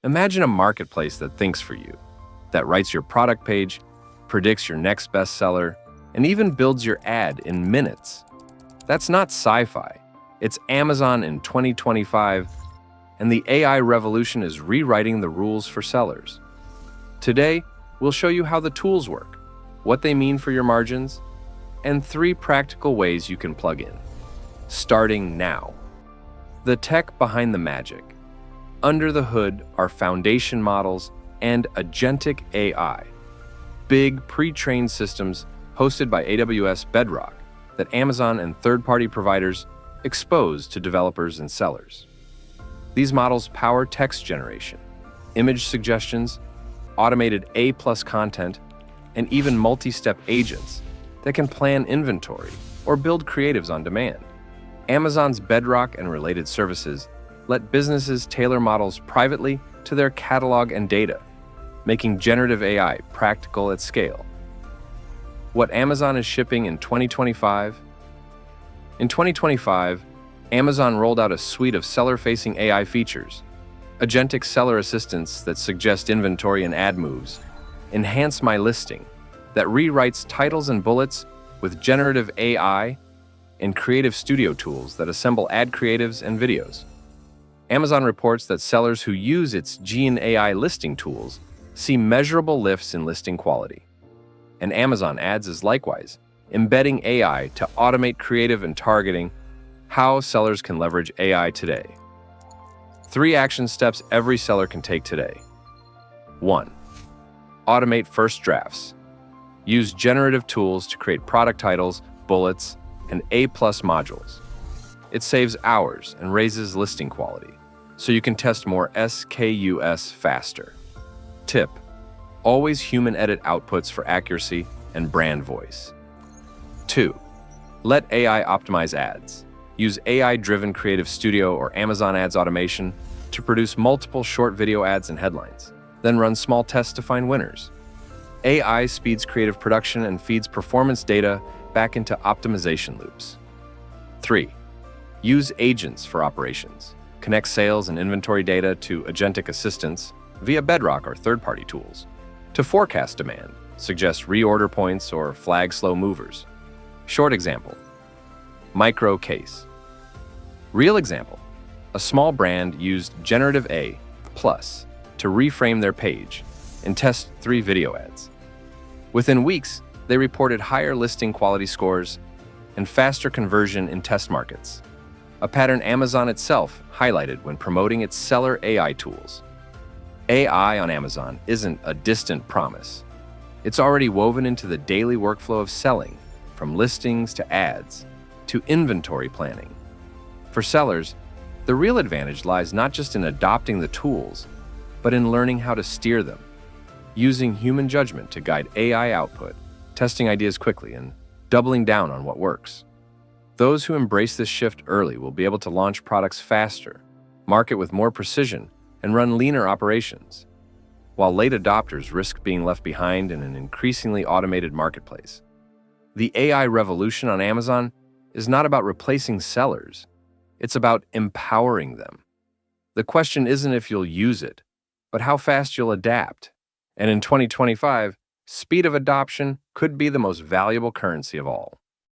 Imagine a marketplace that thinks for you, that writes your product page, predicts your next bestseller, and even builds your ad in minutes. That's not sci-fi. It's Amazon in 2025, and the AI revolution is rewriting the rules for sellers. Today, we'll show you how the tools work, what they mean for your margins, and 3 practical ways you can plug in. Starting now. The tech behind the magic. Under the hood are foundation models and agentic AI, big pre-trained systems hosted by AWS Bedrock that Amazon and third-party providers expose to developers and sellers. These models power text generation, image suggestions, automated A+ content, and even multi-step agents that can plan inventory or build creatives on demand. Amazon's Bedrock and related services let businesses tailor models privately to their catalog and data, making generative AI practical at scale. What Amazon is shipping in 2025? In 2025, Amazon rolled out a suite of seller-facing AI features, agentic seller assistants that suggest inventory and ad moves, Enhance My Listing that rewrites titles and bullets with generative AI, and creative studio tools that assemble ad creatives and videos. Amazon reports that sellers who use its Gen AI listing tools see measurable lifts in listing quality. And Amazon Ads is likewise embedding AI to automate creative and targeting. How sellers can leverage AI today. 3 action steps every seller can take today. 1. Automate first drafts. Use generative tools to create product titles, bullets, and A+ modules. It saves hours and raises listing quality, so you can test more SKUs faster. Tip: always human edit outputs for accuracy and brand voice. 2. Let AI optimize ads. Use AI-driven Creative Studio or Amazon Ads automation to produce multiple short video ads and headlines, then run small tests to find winners. AI speeds creative production and feeds performance data back into optimization loops. 3. Use agents for operations. Connect sales and inventory data to agentic assistants via Bedrock or third-party tools. To forecast demand, suggest reorder points or flag slow movers. Short example. Micro case. Real example. A small brand used generative A+ to reframe their page and test 3 video ads. Within weeks, they reported higher listing quality scores and faster conversion in test markets, a pattern Amazon itself highlighted when promoting its seller AI tools. AI on Amazon isn't a distant promise. It's already woven into the daily workflow of selling, from listings to ads to inventory planning. For sellers, the real advantage lies not just in adopting the tools, but in learning how to steer them, using human judgment to guide AI output, testing ideas quickly, and doubling down on what works. Those who embrace this shift early will be able to launch products faster, market with more precision, and run leaner operations, while late adopters risk being left behind in an increasingly automated marketplace. The AI revolution on Amazon is not about replacing sellers. It's about empowering them. The question isn't if you'll use it, but how fast you'll adapt. And in 2025, speed of adoption could be the most valuable currency of all.